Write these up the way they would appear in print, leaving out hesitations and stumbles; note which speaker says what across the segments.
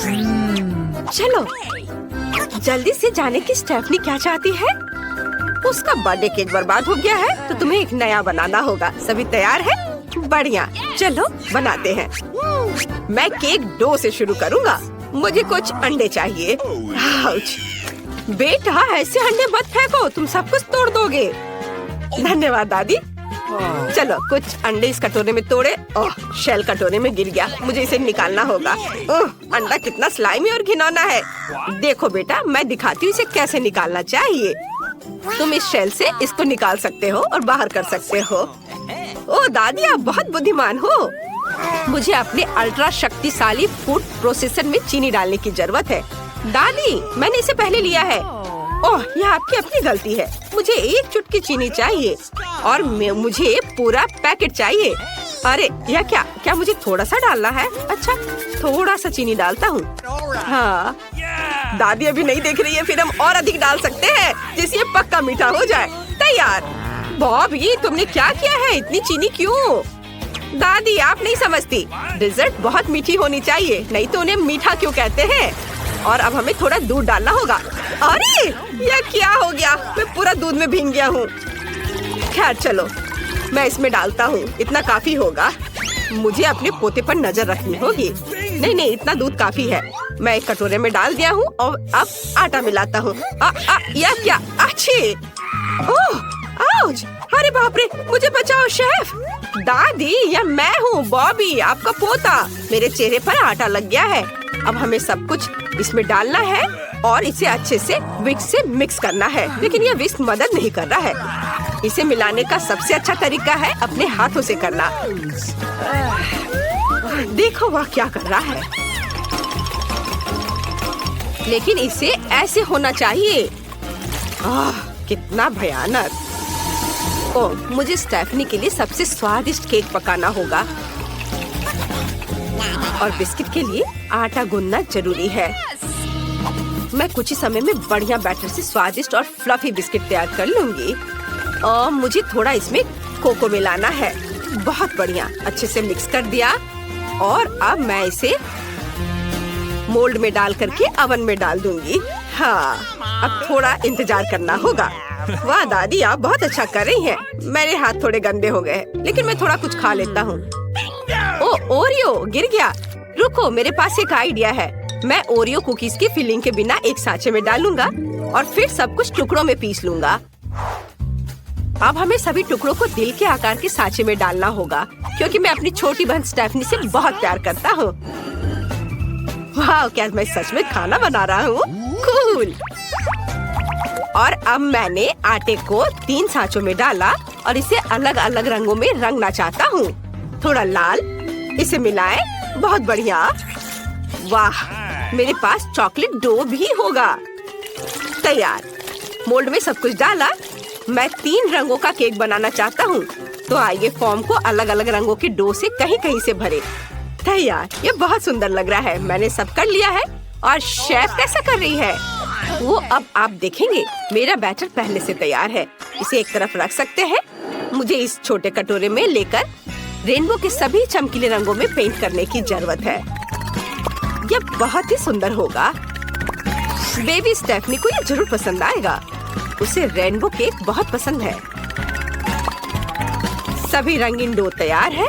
Speaker 1: चलो जल्दी से जाने की स्टेफनी क्या चाहती है। उसका बर्थडे केक बर्बाद हो गया है तो तुम्हें एक नया बनाना होगा। सभी तैयार है? बढ़िया, चलो बनाते हैं। मैं केक डो से शुरू करूँगा। मुझे कुछ अंडे चाहिए। आउच। बेटा ऐसे अंडे मत फेंको, तुम सब कुछ तोड़ दोगे। धन्यवाद दादी। चलो कुछ अंडे इस कटोरे में तोड़े। ओह, शेल कटोरे में गिर गया। मुझे इसे निकालना होगा। ओह, अंडा कितना स्लाइमी और घिनौना है। देखो बेटा, मैं दिखाती हूँ इसे कैसे निकालना चाहिए। तुम इस शेल से इसको निकाल सकते हो और बाहर कर सकते हो। ओह दादी, आप बहुत बुद्धिमान हो। मुझे अपने अल्ट्रा शक्तिशाली फूड प्रोसेसर में चीनी डालने की जरूरत है। दादी, मैंने इसे पहले लिया है। ओह, यह आपकी अपनी गलती है। मुझे एक चुटकी चीनी चाहिए और मुझे पूरा पैकेट चाहिए। अरे यह क्या मुझे थोड़ा सा डालना है? अच्छा, थोड़ा सा चीनी डालता हूँ। हाँ, दादी अभी नहीं देख रही है, फिर हम और अधिक डाल सकते हैं जिससे ये पक्का मीठा हो जाए। तैयार। बॉबी, तुमने क्या किया है? इतनी चीनी क्यों? दादी, आप नहीं समझती। डिजर्ट बहुत मीठी होनी चाहिए, नहीं तो उन्हें मीठा क्यों कहते हैं। और अब हमें थोड़ा दूध डालना होगा। अरे यह क्या हो गया? मैं पूरा दूध में भीग गया हूँ। खैर चलो, मैं इसमें डालता हूँ। इतना काफी होगा। मुझे अपने पोते पर नजर रखनी होगी। नहीं, इतना दूध काफी है। मैं एक कटोरे में डाल दिया हूँ और अब आटा मिलाता हूँ। यह क्या? अच्छी। ओह, आउच! अरे बाप रे, मुझे बचाओ शेफ। दादी, यह मैं हूँ बॉबी, आपका पोता। मेरे चेहरे पर आटा लग गया है। अब हमें सब कुछ इसमें डालना है और इसे अच्छे से विस्क से मिक्स करना है। लेकिन यह विस्क मदद नहीं कर रहा है। इसे मिलाने का सबसे अच्छा तरीका है अपने हाथों से करना। देखो वह क्या कर रहा है। लेकिन इसे ऐसे होना चाहिए। कितना भयानक। ओह, मुझे स्टेफनी के लिए सबसे स्वादिष्ट केक पकाना होगा और बिस्किट के लिए आटा गूंदना जरूरी है। मैं कुछ ही समय में बढ़िया बैटर से स्वादिष्ट और फ्लफी बिस्किट तैयार कर लूंगी। और मुझे थोड़ा इसमें कोको मिलाना है। बहुत बढ़िया, अच्छे से मिक्स कर दिया। और अब मैं इसे मोल्ड में डाल करके ओवन में डाल दूंगी। हाँ, अब थोड़ा इंतजार करना होगा। वाह दादी, आप बहुत अच्छा कर रही हैं। मेरे हाथ थोड़े गंदे हो गए, लेकिन मैं थोड़ा कुछ खा लेता हूँ। ओह, ओरियो गिर गया। रुको, मेरे पास एक आइडिया है। मैं ओरियो कुकीज की फिलिंग के बिना एक सांचे में डालूंगा और फिर सब कुछ टुकड़ों में पीस लूंगा। अब हमें सभी टुकड़ों को दिल के आकार के सांचे में डालना होगा, क्योंकि मैं अपनी छोटी बहन स्टेफनी से बहुत प्यार करता हूँ। वाह, क्या मैं सच में खाना बना रहा हूँ? कूल। और अब मैंने आटे को 3 सांचों में डाला और इसे अलग अलग रंगों में रंगना चाहता हूँ। थोड़ा लाल, इसे मिलाएं। बहुत बढ़िया। वाह, मेरे पास चॉकलेट डो भी होगा। तैयार। मोल्ड में सब कुछ डाला। मैं 3 रंगों का केक बनाना चाहता हूँ, तो आइए फॉर्म को अलग अलग रंगों के डो से कहीं कहीं से भरे। तैयार। ये बहुत सुंदर लग रहा है। मैंने सब कर लिया है। और शेफ कैसा कर रही है वो अब आप देखेंगे। मेरा बैटर पहले से तैयार है। इसे एक तरफ रख सकते हैं। मुझे इस छोटे कटोरे में लेकर रेनबो के सभी चमकीले रंगों में पेंट करने की जरूरत है। यह बहुत ही सुंदर होगा। बेबी स्टेफनी को यह जरूर पसंद आएगा। उसे रेनबो केक बहुत पसंद है। सभी रंगीन डो तैयार है।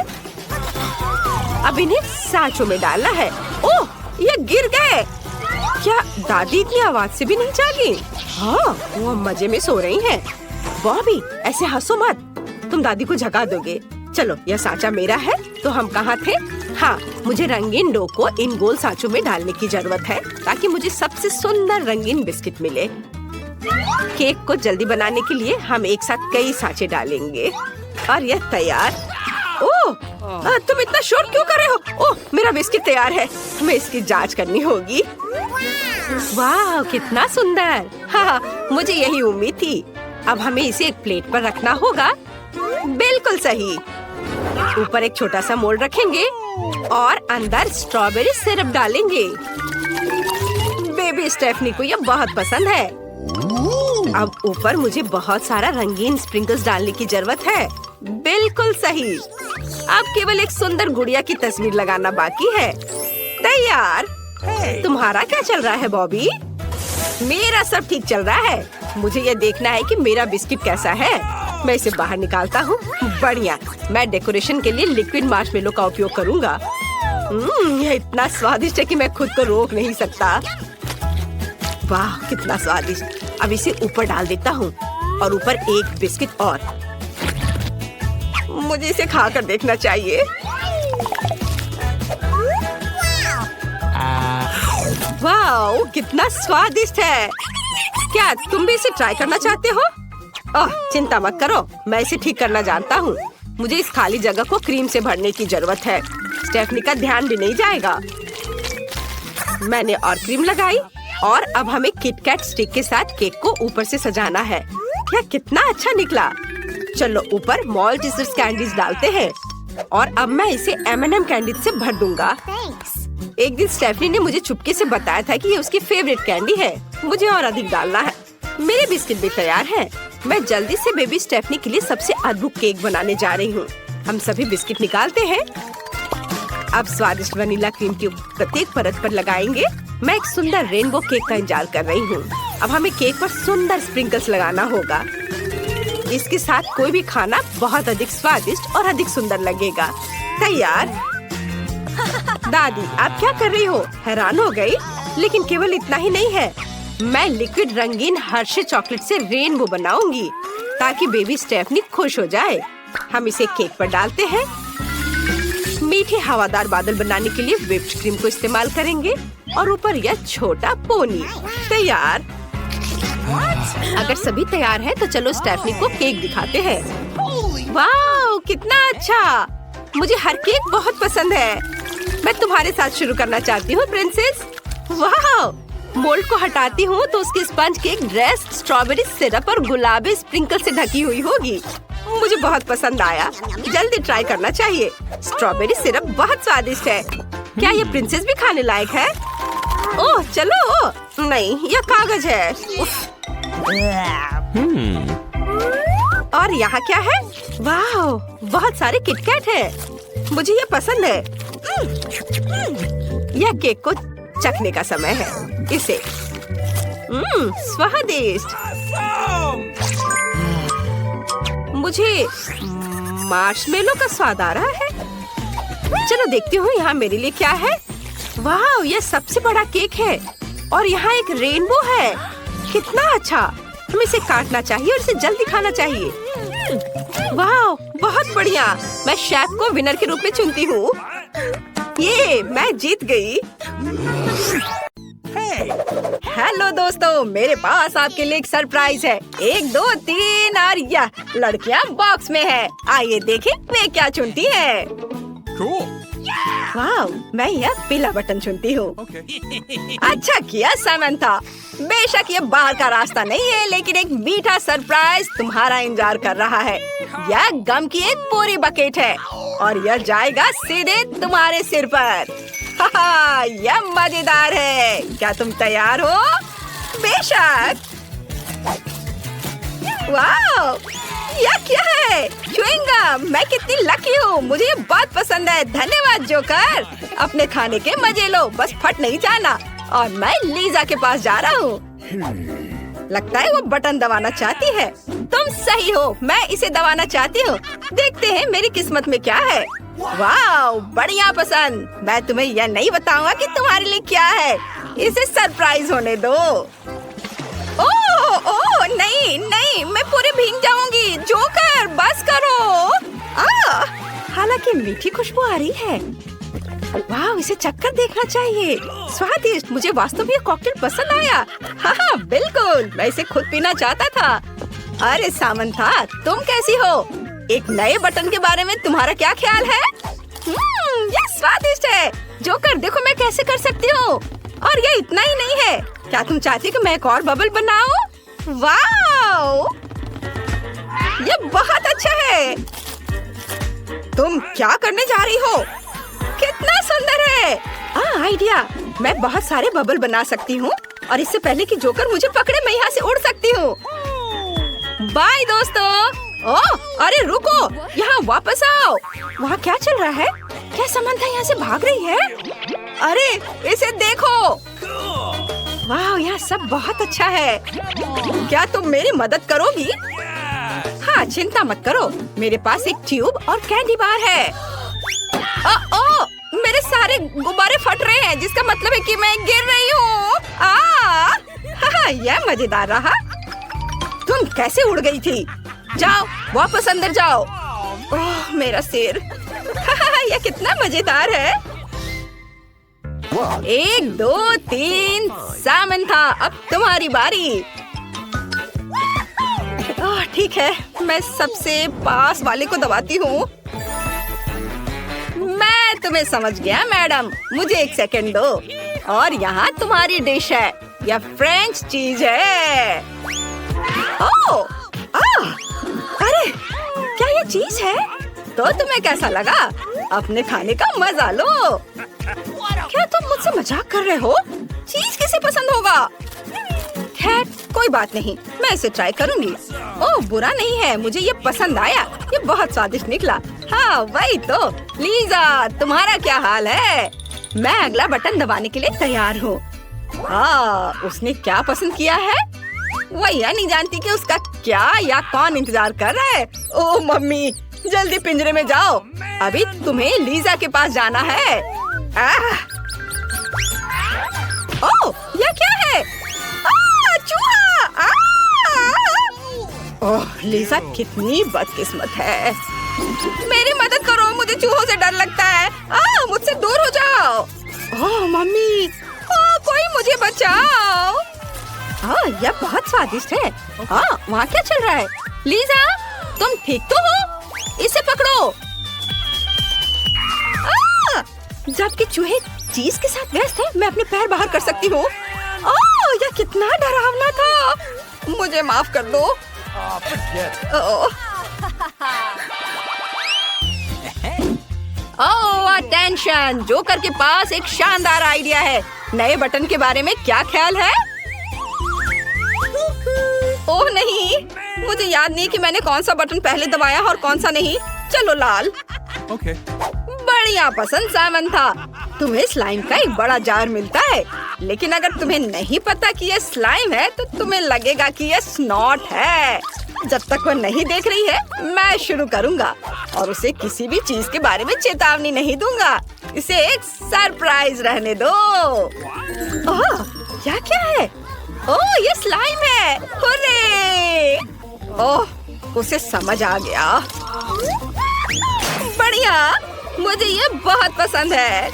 Speaker 1: अब इन्हें सांचों में डालना है। ओह, ये गिर गए। क्या दादी इतनी आवाज से भी नहीं जागी? हाँ, वो मजे में सो रही हैं। बॉबी, ऐसे हंसो मत, तुम दादी को जगा दोगे। चलो, यह सांचा मेरा है। तो हम कहाँ थे? हाँ, मुझे रंगीन डो को इन गोल सांचों में डालने की जरूरत है, ताकि मुझे सबसे सुंदर रंगीन बिस्किट मिले। केक को जल्दी बनाने के लिए हम एक साथ कई सांचे डालेंगे और यह तैयार। ओह, तुम इतना शोर क्यों कर रहे हो? ओह, मेरा बिस्किट तैयार है। हमें इसकी जांच करनी होगी। वाह, कितना सुंदर। हाँ, मुझे यही उम्मीद थी। अब हमें इसे एक प्लेट पर रखना होगा। बिल्कुल सही। ऊपर एक छोटा सा मोल्ड रखेंगे और अंदर स्ट्रॉबेरी सिरप डालेंगे। बेबी स्टेफनी को यह बहुत पसंद है। अब ऊपर मुझे बहुत सारा रंगीन स्प्रिंकल्स डालने की जरूरत है। बिल्कुल सही। अब केवल एक सुंदर गुड़िया की तस्वीर लगाना बाकी है। तैयार। तुम्हारा क्या चल रहा है बॉबी? मेरा सब ठीक चल रहा है। मुझे ये देखना है कि मेरा बिस्किट कैसा है। मैं इसे बाहर निकालता हूँ। बढ़िया। मैं डेकोरेशन के लिए लिक्विड मार्शमेलो का उपयोग करूँगा। यह इतना स्वादिष्ट है कि मैं खुद को रोक नहीं सकता। वाह, कितना स्वादिष्ट। अब इसे ऊपर डाल देता हूँ और ऊपर एक बिस्किट और। मुझे इसे खाकर देखना चाहिए। वाह, कितना स्वादिष्ट है। क्या तुम भी इसे ट्राई करना चाहते हो? ओह, चिंता मत करो, मैं इसे ठीक करना जानता हूँ। मुझे इस खाली जगह को क्रीम से भरने की जरूरत है। स्टेफनी का ध्यान भी नहीं जाएगा। मैंने और क्रीम लगाई और अब हमें किटकैट स्टिक के साथ केक को ऊपर से सजाना है। यह कितना अच्छा निकला। चलो ऊपर मॉल्टीजर्स कैंडीज डालते हैं और अब मैं इसे M&M कैंडीज से भर दूंगा। एक दिन स्टेफनी ने मुझे चुपके से बताया था कि ये उसकी फेवरेट कैंडी है। मुझे और अधिक डालना है। मेरे बिस्किट भी तैयार हैं। मैं जल्दी से बेबी स्टेफनी के लिए सबसे अद्भुत केक बनाने जा रही हूँ। हम सभी बिस्किट निकालते हैं। अब स्वादिष्ट वनीला क्रीम की प्रत्येक परत पर लगाएंगे। मैं एक सुंदर रेनबो केक का इंतजार कर रही हूँ। अब हमें केक पर सुंदर स्प्रिंकल्स लगाना होगा। इसके साथ कोई भी खाना बहुत अधिक स्वादिष्ट और अधिक सुंदर लगेगा। तैयार? दादी, आप क्या कर रही हो? हैरान हो गई? लेकिन केवल इतना ही नहीं है। मैं लिक्विड रंगीन हर्षे चॉकलेट से रेनबो बनाऊंगी ताकि बेबी स्टेफनी खुश हो जाए। हम इसे केक पर डालते हैं। मीठे हवादार बादल बनाने के लिए व्हिप्ड क्रीम को इस्तेमाल करेंगे और ऊपर यह छोटा पोनी। तैयार? अगर सभी तैयार हैं, तो चलो स्टेफनी को केक दिखाते हैं। वाह, कितना अच्छा। मुझे हर केक बहुत पसंद है। मैं तुम्हारे साथ शुरू करना चाहती हूँ प्रिंसेस। वाह, मोल्ड को हटाती हूँ तो उसकी sponge cake dress strawberry syrup और गुलाबी स्प्रिंकल से ढकी हुई होगी। मुझे बहुत पसंद आया। जल्दी ट्राई करना चाहिए। स्ट्रॉबेरी सिरप बहुत स्वादिष्ट है। क्या ये प्रिंसेस भी खाने लायक है? ओह चलो। नहीं, यह कागज है। और यहाँ क्या है? वाह, बहुत सारे किटकैट है। मुझे ये पसंद है। यह केक को चखने का समय है। इसे स्वादिष्ट। मुझे मार्शमेलो का स्वाद आ रहा है। चलो देखती हूँ यहाँ मेरे लिए क्या है। वाह, यह सबसे बड़ा केक है और यहाँ एक रेनबो है। कितना अच्छा। हमें इसे काटना चाहिए और इसे जल्दी खाना चाहिए। वाह, बहुत बढ़िया। मैं शेफ को विनर के रूप में चुनती हूँ। ये मैं जीत गई। हेलो दोस्तों, मेरे पास आपके लिए एक सरप्राइज है। 1, 2, 3 और यह लड़कियाँ बॉक्स में है। आइए देखें वे क्या चुनती है। वाह, मैं यह पीला बटन चुनती हूँ। अच्छा किया सामंथा। बेशक ये बाहर का रास्ता नहीं है, लेकिन एक मीठा सरप्राइज तुम्हारा इंतजार कर रहा है। यह गम की एक पूरी बकेट है और यह जाएगा सीधे तुम्हारे सिर पर। यह मजेदार है। क्या तुम तैयार हो? बेशक। वाह, यह क्या है? च्युइंगम। मैं कितनी लकी हूँ। मुझे ये बहुत पसंद है। धन्यवाद जोकर। अपने खाने के मजे लो, बस फट नहीं जाना। और मैं लीजा के पास जा रहा हूँ। लगता है वो बटन दबाना चाहती है। तुम सही हो, मैं इसे दबाना चाहती हूँ। देखते हैं मेरी किस्मत में क्या है। वाह, बढ़िया पसंद। मैं तुम्हें यह नहीं बताऊंगा कि तुम्हारे लिए क्या है। इसे सरप्राइज होने दो। ओह नहीं नहीं, मैं पूरी भीग जाऊंगी। जोकर बस करो। हालांकि मीठी खुशबू आ रही है। वाह, इसे चक्कर देखना चाहिए। स्वादिष्ट। मुझे वास्तव में ये कॉकटेल पसंद आया। हाँ बिल्कुल, मैं इसे खुद पीना चाहता था। अरे सामंथा, तुम कैसी हो? एक नए बटन के बारे में तुम्हारा क्या ख्याल है? ये स्वादिष्ट है। जोकर देखो मैं कैसे कर सकती हूँ। और ये इतना ही नहीं है। क्या तुम चाहती कि मैं एक और बबल बनाऊं? वाह, ये बहुत अच्छा है। तुम क्या करने जा रही हो? कितना सुंदर है। आइडिया। मैं बहुत सारे बबल बना सकती हूँ और इससे पहले कि जोकर मुझे पकड़े मैं यहाँ से उड़ सकती हूँ। बाय दोस्तों। ओह अरे रुको, यहाँ वापस आओ। वहाँ क्या चल रहा है? क्या समंथा यहाँ से भाग रही है? अरे इसे देखो। वाह, यहाँ सब बहुत अच्छा है। क्या तुम मेरी मदद करोगी? हाँ, चिंता मत करो, मेरे पास एक ट्यूब और कैंडी बार है। ओ, मेरे सारे गुब्बारे फट रहे हैं, जिसका मतलब है कि मैं गिर रही हूँ। यह मजेदार रहा। तुम कैसे उड़ गई थी? जाओ वापस अंदर जाओ। ओह मेरा सिर। यह कितना मजेदार है। 1 2 3 सामंथा, अब तुम्हारी बारी। ठीक है, मैं सबसे पास वाले को दबाती हूँ। मैं तुम्हें समझ गया मैडम, मुझे 1 सेकंड दो। और यहाँ तुम्हारी डिश है, यह फ्रेंच चीज है। ओह, अरे क्या ये चीज है? तो तुम्हें कैसा लगा? अपने खाने का मजा लो। क्या तुम मुझसे मजाक कर रहे हो? चीज किसे पसंद होगा? खैर कोई बात नहीं, मैं इसे ट्राई करूंगी। ओह बुरा नहीं है, मुझे ये पसंद आया, ये बहुत स्वादिष्ट निकला। हाँ वही तो। लीजा, तुम्हारा क्या हाल है? मैं अगला बटन दबाने के लिए तैयार हूँ। उसने क्या पसंद किया है? वह यह नहीं जानती कि उसका क्या या कौन इंतजार कर रहा है। ओह मम्मी, जल्दी पिंजरे में जाओ, अभी तुम्हें लीजा के पास जाना है। ओह यह क्या है? चूहा! ओह लीजा कितनी बदकिस्मत है। मेरी मदद करो, मुझे चूहों से डर लगता है। मुझसे दूर हो जाओ। ओह मम्मी, कोई मुझे बचाओ। यह बहुत स्वादिष्ट है। वहाँ क्या चल रहा है? लीजा, तुम ठीक तो हो? इसे पकड़ो। जबकि चूहे चीज के साथ व्यस्त है, मैं अपने पैर बाहर कर सकती हूँ। यह कितना डरावना था। मुझे माफ कर दो। अटेंशन, जोकर के पास एक शानदार आइडिया है। नए बटन के बारे में क्या ख्याल है? ओह नहीं, मुझे याद नहीं कि मैंने कौन सा बटन पहले दबाया और कौन सा नहीं। चलो लाल।
Speaker 2: ओके।
Speaker 1: बढ़िया पसंद सामंथा। तुम्हें स्लाइम का एक बड़ा जार मिलता है, लेकिन अगर तुम्हें नहीं पता कि यह स्लाइम है तो तुम्हें लगेगा कि यह स्नॉट है। जब तक वो नहीं देख रही है, मैं शुरू करूंगा और उसे किसी भी चीज के बारे में चेतावनी नहीं दूंगा। इसे एक सरप्राइज रहने दो। यह क्या है? ओह ये स्लाइम है। हुर्रे! ओह उसे समझ आ गया। बढ़िया, मुझे ये बहुत पसंद है।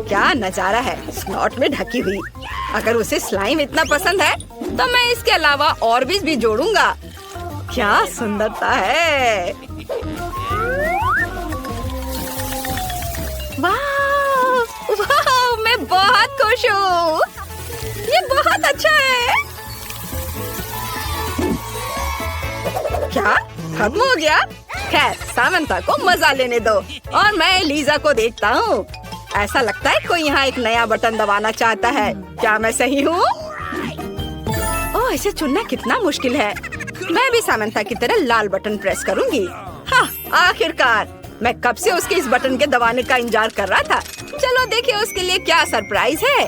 Speaker 1: क्या नजारा है, स्नॉट में ढकी हुई। अगर उसे स्लाइम इतना पसंद है तो मैं इसके अलावा और भी जोड़ूंगा। क्या सुंदरता है। वाह वाह, मैं बहुत खुश हूँ। ये बहुत अच्छा है। क्या खत्म हो गया? खैर सामंता को मजा लेने दो और मैं लीजा को देखता हूँ। ऐसा लगता है कोई यहाँ एक नया बटन दबाना चाहता है। क्या मैं सही हूँ? ओह इसे चुनना कितना मुश्किल है। मैं भी सामंता की तरह लाल बटन प्रेस करूँगी। आखिरकार, मैं कब से उसके इस बटन के दबाने का इंतजार कर रहा था। चलो देखिए उसके लिए क्या सरप्राइज है।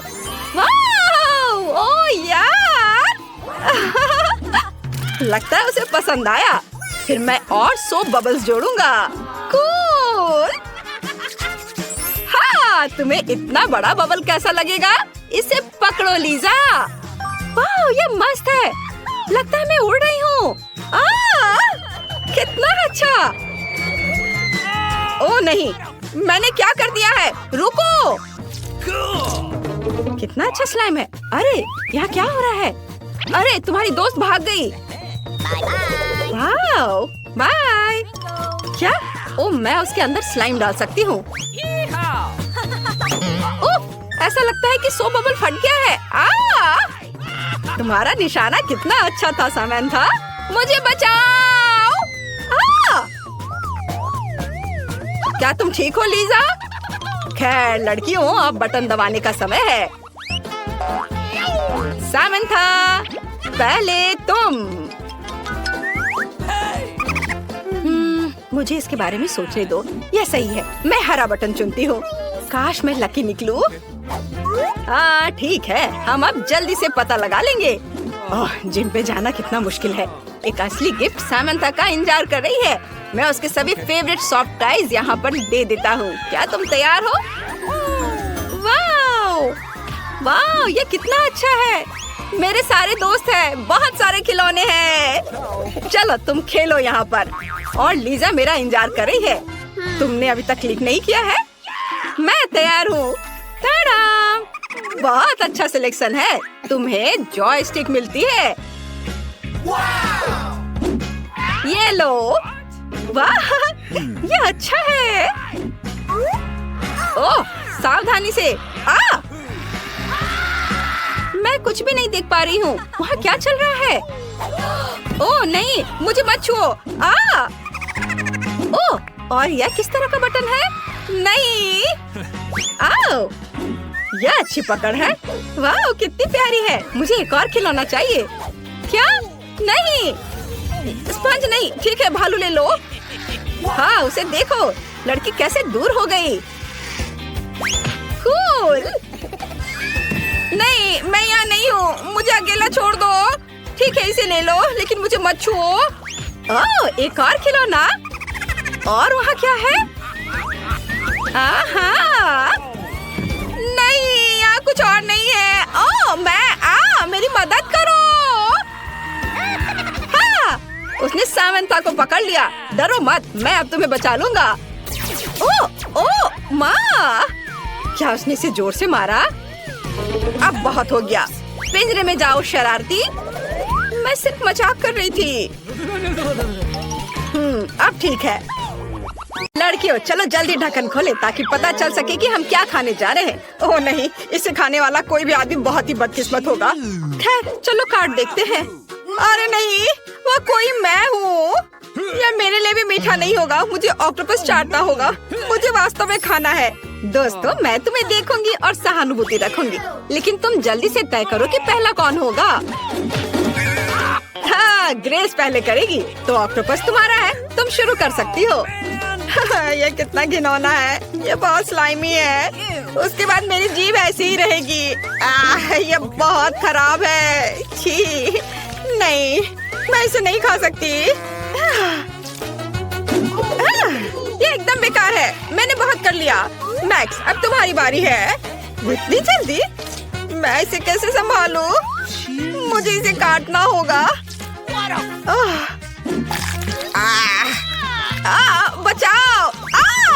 Speaker 1: वाह! ओह यार! लगता है उसे पसंद आया। फिर मैं और सोप बबल्स जोड़ूंगा। कूल! हाँ, तुम्हें इतना बड़ा बबल कैसा लगेगा? इसे पकड़ो लीजा। वाह, ये मस्त है। लगता है मैं उड़ रही हूँ। कितना अच्छा। ओह नहीं, मैंने क्या कर दिया है? रुको। कितना अच्छा स्लाइम है। अरे यहाँ क्या हो रहा है? अरे तुम्हारी दोस्त भाग गई। Wow, bye. क्या? ओह मैं उसके अंदर स्लाइम डाल सकती हूँ। ऐसा लगता है कि सोप बबल फट गया है। तुम्हारा निशाना कितना अच्छा था सामंथा। मुझे बचाओ। क्या तुम ठीक हो लीजा? खैर लड़कियों, अब बटन दबाने का समय है। सामंथा, पहले तुम। मुझे इसके बारे में सोचने दो। यह सही है, मैं हरा बटन चुनती हूँ। काश मैं लकी निकलूं। हाँ ठीक है, हम अब जल्दी से पता लगा लेंगे। ओह, जिम पे जाना कितना मुश्किल है। एक असली गिफ्ट सामंता का इंतजार कर रही है। मैं उसके सभी फेवरेट सॉफ्ट टाइज यहाँ पर दे देता हूँ। क्या तुम तैयार हो? वाओ वाओ, ये कितना अच्छा है। मेरे सारे दोस्त हैं, बहुत सारे खिलौने हैं। चलो तुम खेलो यहाँ पर। और लीजा मेरा इंतजार कर रही है। तुमने अभी तक क्लिक नहीं किया है? मैं तैयार हूँ। बहुत अच्छा सिलेक्शन है। तुम्हें जॉयस्टिक मिलती है। ये लो। वाह, ये अच्छा है। ओह, सावधानी से। मैं कुछ भी नहीं देख पा रही हूँ। वहाँ क्या चल रहा है? ओह नहीं, मुझे मत छुओ। ओह, और यह किस तरह का बटन है? नहीं। आओ, यह अच्छी पकड़ है। वाह, कितनी प्यारी है। मुझे एक और खिलौना चाहिए। क्या? नहीं, स्पंज नहीं। ठीक है, भालू ले लो। हाँ, उसे देखो, लड़की कैसे दूर हो गई। कूल। नहीं, मैं यहाँ नहीं हूँ। मुझे अकेला छोड़ दो। ठीक है, इसे ले लो, लेकिन मुझे मत छुओ। ओह, एक और खिलौना। और वहाँ क्या है? आहा, नहीं, यहाँ कुछ और नहीं है। ओह, मेरी मदद करो। हाँ, उसने सामंता को पकड़ लिया। डरो मत, मैं अब तुम्हें बचा लूंगा। ओह, माँ! क्या उसने इसे जोर से मारा? अब बहुत हो गया। पिंजरे में जाओ शरारती। मैं सिर्फ मजाक कर रही थी। अब ठीक है। लड़कियों, चलो जल्दी ढक्कन खोले ताकि पता चल सके कि हम क्या खाने जा रहे हैं। ओह नहीं, इसे खाने वाला कोई भी आदमी बहुत ही बदकिस्मत होगा। खैर, चलो कार्ड देखते हैं। अरे नहीं, वो कोई मैं हूँ। यह मेरे लिए भी मीठा नहीं होगा। मुझे ऑक्टोपस चाटना होगा। मुझे वास्तव में खाना है। दोस्तों, मैं तुम्हें देखूंगी और सहानुभूति रखूंगी, लेकिन तुम जल्दी से तय करो कि पहला कौन होगा। हाँ, ग्रेस पहले करेगी, तो ऑक्टोपस तुम्हारा है। तुम शुरू कर सकती हो। ये कितना घिनौना है। ये बहुत स्लाइमी है। उसके बाद मेरी जीभ ऐसी ही रहेगी। ये बहुत खराब है। छी, नहीं, मैं इसे नहीं खा सकती। ये एकदम बेकार है। मैंने बहुत कर लिया। मैक्स, अब तुम्हारी बारी है। इतनी जल्दी? मैं इसे कैसे संभालूं? मुझे इसे काटना होगा। बचाओ!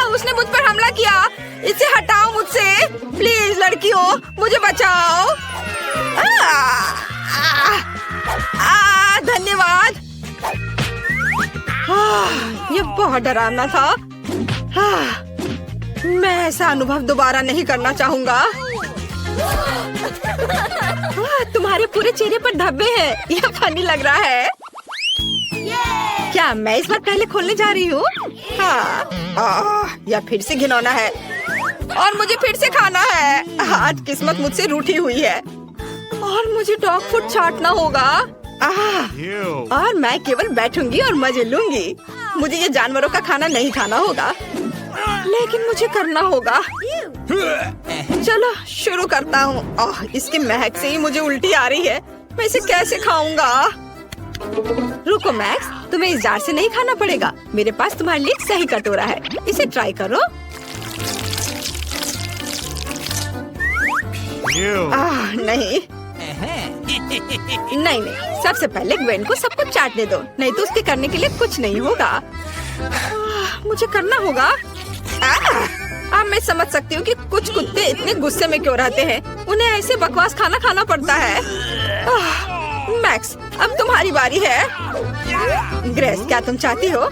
Speaker 1: उसने मुझ पर हमला किया। इसे हटाओ मुझसे, प्लीज लड़कियों, मुझे बचाओ। धन्यवाद। ये बहुत डरावना था। मैं ऐसा अनुभव दोबारा नहीं करना चाहूंगा। तुम्हारे पूरे चेहरे पर धब्बे हैं। यह फनी लग रहा है। क्या मैं इस बार पहले खोलने जा रही हूँ? हाँ, यह फिर से घिनौना है और मुझे फिर से खाना है। आज किस्मत मुझसे रूठी हुई है और मुझे डॉग फूड चाटना होगा। और मैं केवल बैठूंगी और मजे लूंगी। मुझे ये जानवरों का खाना नहीं खाना होगा, लेकिन मुझे करना होगा। चलो शुरू करता हूँ। इसकी महक से ही मुझे उल्टी आ रही है। मैं इसे कैसे खाऊंगा? रुको मैक्स, तुम्हें इस जार से नहीं खाना पड़ेगा। मेरे पास तुम्हारे लिए एक सही कटोरा है। इसे ट्राई करो। नहीं नहीं नहीं, सबसे पहले ग्वेन को सब कुछ चाटने दो, नहीं तो उसके करने के लिए कुछ नहीं होगा। मुझे करना होगा। अब मैं समझ सकती हूँ कि कुछ कुत्ते इतने गुस्से में क्यों रहते हैं। उन्हें ऐसे बकवास खाना खाना पड़ता है। मैक्स, अब तुम्हारी बारी है। ग्रेस, क्या तुम चाहती हो?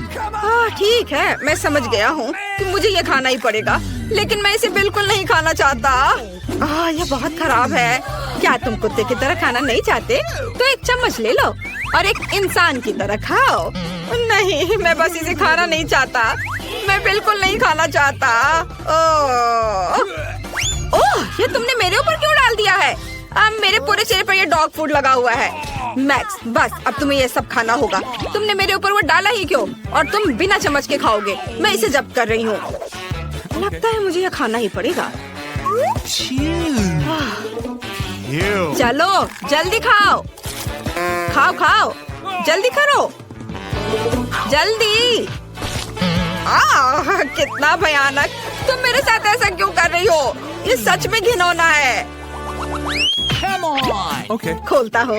Speaker 1: ठीक है, मैं समझ गया हूँ कि मुझे ये खाना ही पड़ेगा, लेकिन मैं इसे बिल्कुल नहीं खाना चाहता। यह बहुत खराब है। क्या तुम कुत्ते की तरह खाना नहीं चाहते? तो एक चम्मच ले लो और एक इंसान की तरह खाओ। नहीं, मैं बस इसे खाना नहीं चाहता। मैं बिल्कुल नहीं खाना चाहता। ओह, ये तुमने मेरे ऊपर क्यों डाल दिया है? अब मेरे पूरे चेहरे पर ये डॉग फूड लगा हुआ है। मैक्स, बस अब तुम्हें ये सब खाना होगा। तुमने मेरे ऊपर वो डाला ही क्यों? और तुम बिना चम्मच के खाओगे। मैं इसे जब्त कर रही हूँ। लगता है मुझे ये खाना ही पड़ेगा। चलो जल्दी खाओ, खाओ खाओ, जल्दी करो, जल्दी। कितना भयानक! तुम मेरे साथ ऐसा क्यों कर रही हो? ये सच में घिनौना है।
Speaker 2: Okay.
Speaker 1: खोलता हो।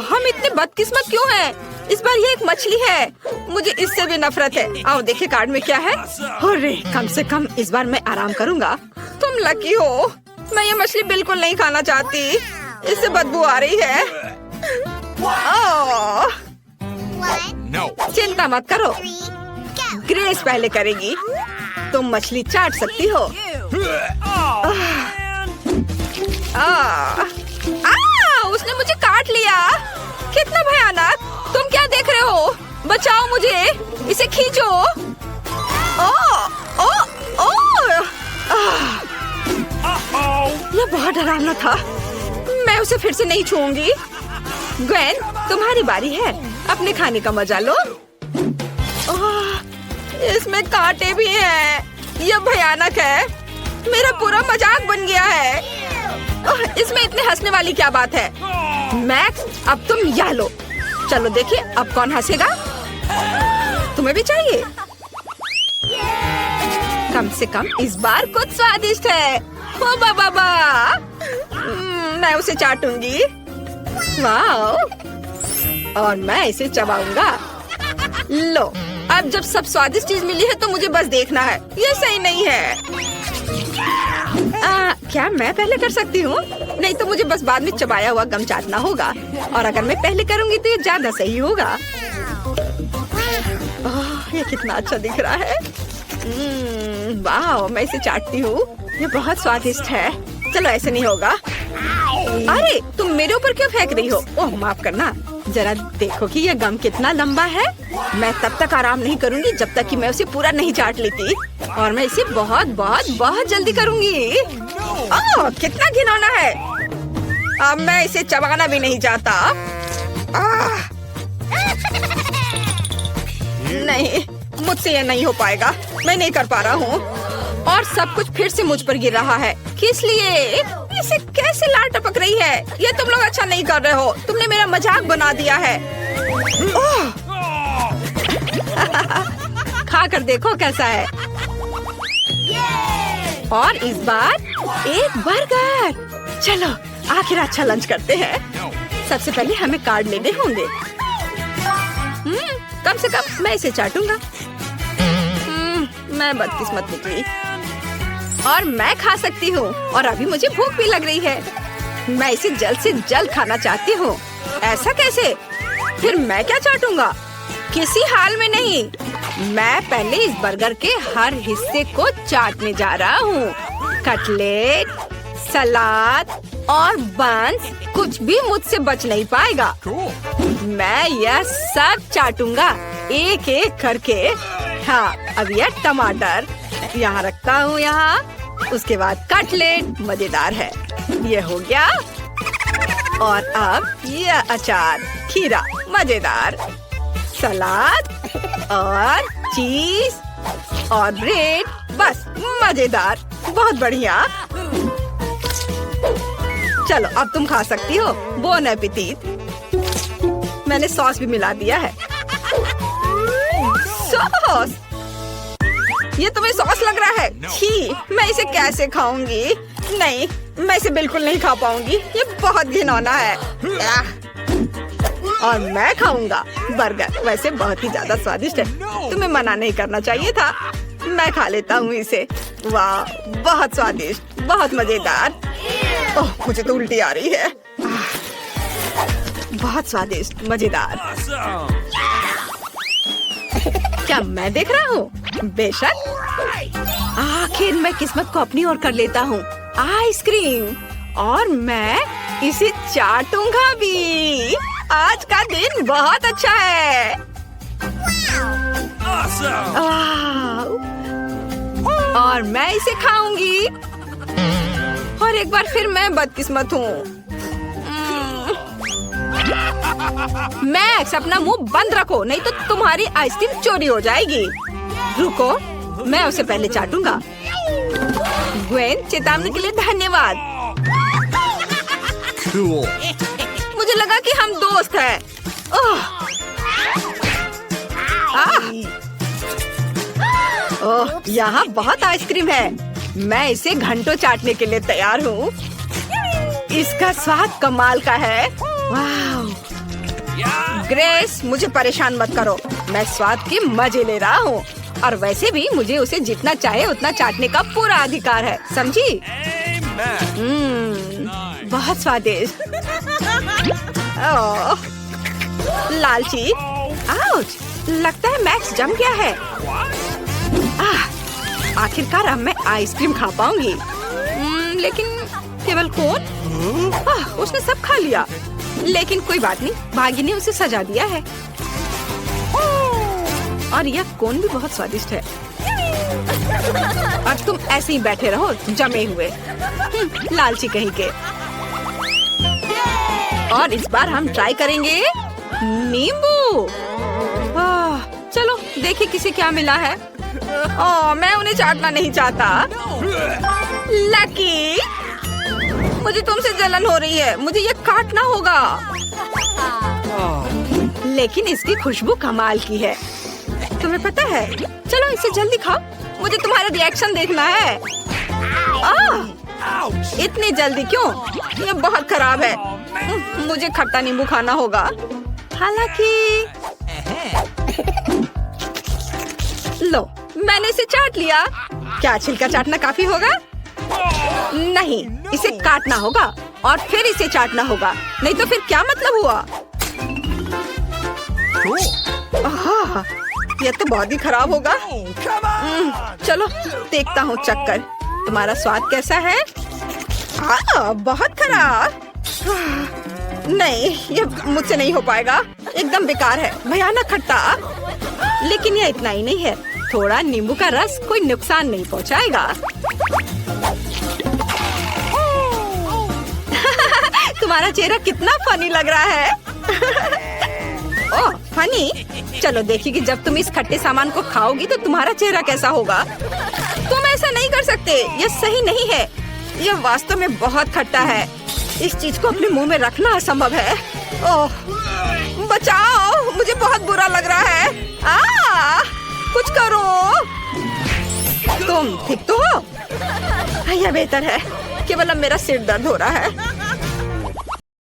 Speaker 1: हम इतने बदकिस्मत क्यों हैं? इस बार ये एक मछली है। मुझे इससे भी नफरत है। आओ देखे कार्ड में क्या है। अरे कम से कम इस बार मैं आराम करूँगा। तुम लकी हो। मैं ये मछली बिल्कुल नहीं खाना चाहती। इससे बदबू आ रही है।
Speaker 2: No.
Speaker 1: चिंता मत करो, ग्रेस पहले करेगी। तुम मछली चाट सकती हो। उसने मुझे काट लिया। कितना भयानक! तुम क्या देख रहे हो? बचाओ मुझे, इसे खींचो। यह बहुत डरावना था। मैं उसे फिर से नहीं छूऊंगी। ग्वेन, तुम्हारी बारी है। अपने खाने का मजा लो। इसमें कांटे भी हैं। यह भयानक है। मेरा पूरा मजाक बन गया है। इसमें इतने हंसने वाली क्या बात है? मैक्स, अब तुम यह लो। चलो देखिए अब कौन हंसेगा। तुम्हें भी चाहिए? कम से कम इस बार कुछ स्वादिष्ट है। ओ बाबा, मैं उसे चाटूंगी। वाह! और मैं इसे चबाऊंगा। लो, अब जब सब स्वादिष्ट चीज मिली है तो मुझे बस देखना है। ये सही नहीं है। क्या मैं पहले कर सकती हूँ? नहीं तो मुझे बस बाद में चबाया हुआ गम चाटना होगा। और अगर मैं पहले करूँगी तो ये ज्यादा सही होगा। ये कितना अच्छा दिख रहा है। वाह, मैं इसे चाटती हूँ। ये बहुत स्वादिष्ट है। चलो ऐसे नहीं होगा। अरे तुम मेरे ऊपर क्यों फेंक रही हो? ओह माफ करना। जरा देखो कि ये गम कितना लंबा है। मैं तब तक आराम नहीं करूंगी जब तक कि मैं उसे पूरा नहीं चाट लेती। और मैं इसे बहुत बहुत बहुत जल्दी करूंगी। कितना घिनौना है। अब मैं इसे चबाना भी नहीं चाहता। नहीं, मुझसे ये नहीं हो पाएगा। मैं नहीं कर पा रहा हूँ। और सब कुछ फिर से मुझ पर गिर रहा है। किस लिए? इसे कैसे लार टपक रही है? ये तुम लोग अच्छा नहीं कर रहे हो। तुमने मेरा मजाक बना दिया है। खा कर देखो कैसा है। और इस बार एक बर्गर। चलो आखिर अच्छा लंच करते हैं। सबसे पहले हमें कार्ड लेने होंगे। कम से कम मैं इसे चाटूंगा। मैं बदकिस्मत निकली। और मैं खा सकती हूँ। और अभी मुझे भूख भी लग रही है। मैं इसे जल्द से जल्द खाना चाहती हूँ। ऐसा कैसे? फिर मैं क्या चाटूंगा? किसी हाल में नहीं। मैं पहले इस बर्गर के हर हिस्से को चाटने जा रहा हूँ। कटलेट, सलाद और बंस, कुछ भी मुझसे बच नहीं पाएगा। मैं यह सब चाटूंगा एक एक करके। हाँ, अब यह टमाटर यहाँ रखता हूँ। यहाँ उसके बाद कटलेट मजेदार है। ये हो गया। और अब यह अचार, खीरा मजेदार, सलाद और चीज और ब्रेड, बस मजेदार, बहुत बढ़िया। चलो अब तुम खा सकती हो। Bone appétit. मैंने सॉस भी मिला दिया है। सॉस? ये तुम्हें सॉस लग रहा है? छी, मैं इसे कैसे खाऊंगी? नहीं, मैं इसे बिल्कुल नहीं खा पाऊंगी। ये बहुत घिनौना है। और मैं खाऊंगा बर्गर। वैसे बहुत ही ज्यादा स्वादिष्ट है। तुम्हें मना नहीं करना चाहिए था। मैं खा लेता हूँ इसे। वाह, बहुत स्वादिष्ट, बहुत मजेदार। ओह, मुझे तो उल्टी आ रही है। बहुत स्वादिष्ट, मजेदार। क्या मैं देख रहा हूँ? बेशक। आखिर मैं किस्मत को अपनी ओर कर लेता हूँ। आइसक्रीम। और मैं इसे चाटूंगा भी। आज का दिन बहुत अच्छा है। और मैं इसे खाऊंगी। और एक बार फिर मैं बदकिस्मत हूँ। मैक्स, अपना मुंह बंद रखो, नहीं तो तुम्हारी आइसक्रीम चोरी हो जाएगी। रुको, मैं उसे पहले चाटूंगा। ग्वेन, चेतावनी के लिए धन्यवाद।
Speaker 2: Cool.
Speaker 1: मुझे लगा कि हम दोस्त हैं। ओह, ओह, यहाँ बहुत आइसक्रीम है। मैं इसे घंटों चाटने के लिए तैयार हूँ। इसका स्वाद कमाल का है। वाह! ग्रेस, मुझे परेशान मत करो। मैं स्वाद के मजे ले रहा हूँ और वैसे भी मुझे उसे जितना चाहे उतना चाटने का पूरा अधिकार है, समझी? बहुत स्वादिष्ट। ओह, लालची। आउच! लगता है मैक्स जम गया है। आखिरकार अब मैं आइसक्रीम खा पाऊंगी। लेकिन केवल कौन? उसने सब खा लिया। लेकिन कोई बात नहीं, भाग्य ने उसे सजा दिया है। और यह कोन भी बहुत स्वादिष्ट है। और तुम ऐसे ही बैठे रहो जमे हुए। लालची कहीं के। और इस बार हम ट्राई करेंगे नींबू। चलो देखिए किसे क्या मिला है। मैं उन्हें चाटना नहीं चाहता। लकी, मुझे तुमसे जलन हो रही है। मुझे ये काटना होगा। लेकिन इसकी खुशबू कमाल की है। तुम्हें पता है? चलो इसे जल्दी खाओ। मुझे तुम्हारा रिएक्शन देखना है। इतनी जल्दी क्यों? ये बहुत खराब है। मुझे खट्टा नींबू खाना होगा। हालांकि लो, मैंने इसे चाट लिया। क्या छिलका चाटना काफी होगा? नहीं, इसे काटना होगा और फिर इसे चाटना होगा। नहीं तो फिर क्या मतलब हुआ? यह तो बहुत ही खराब होगा। चलो देखता हूँ चक्कर। तुम्हारा स्वाद कैसा है? बहुत खराब। नहीं, ये मुझसे नहीं हो पाएगा। एकदम बेकार है, भयानक खट्टा। लेकिन यह इतना ही नहीं है। थोड़ा नींबू का रस कोई नुकसान नहीं पहुँचाएगा। तुम्हारा चेहरा कितना फनी लग रहा है। ओह, फनी? चलो देखिए कि जब तुम इस खट्टे सामान को खाओगी तो तुम्हारा चेहरा कैसा होगा। तुम ऐसा नहीं कर सकते, यह सही नहीं है। यह वास्तव में बहुत खट्टा है। इस चीज को अपने मुंह में रखना असंभव है। ओह, बचाओ, मुझे बहुत बुरा लग रहा है। कुछ करो। तुम ठीक तो हो? यह बेहतर है। केवल अब मेरा सिर दर्द हो रहा है।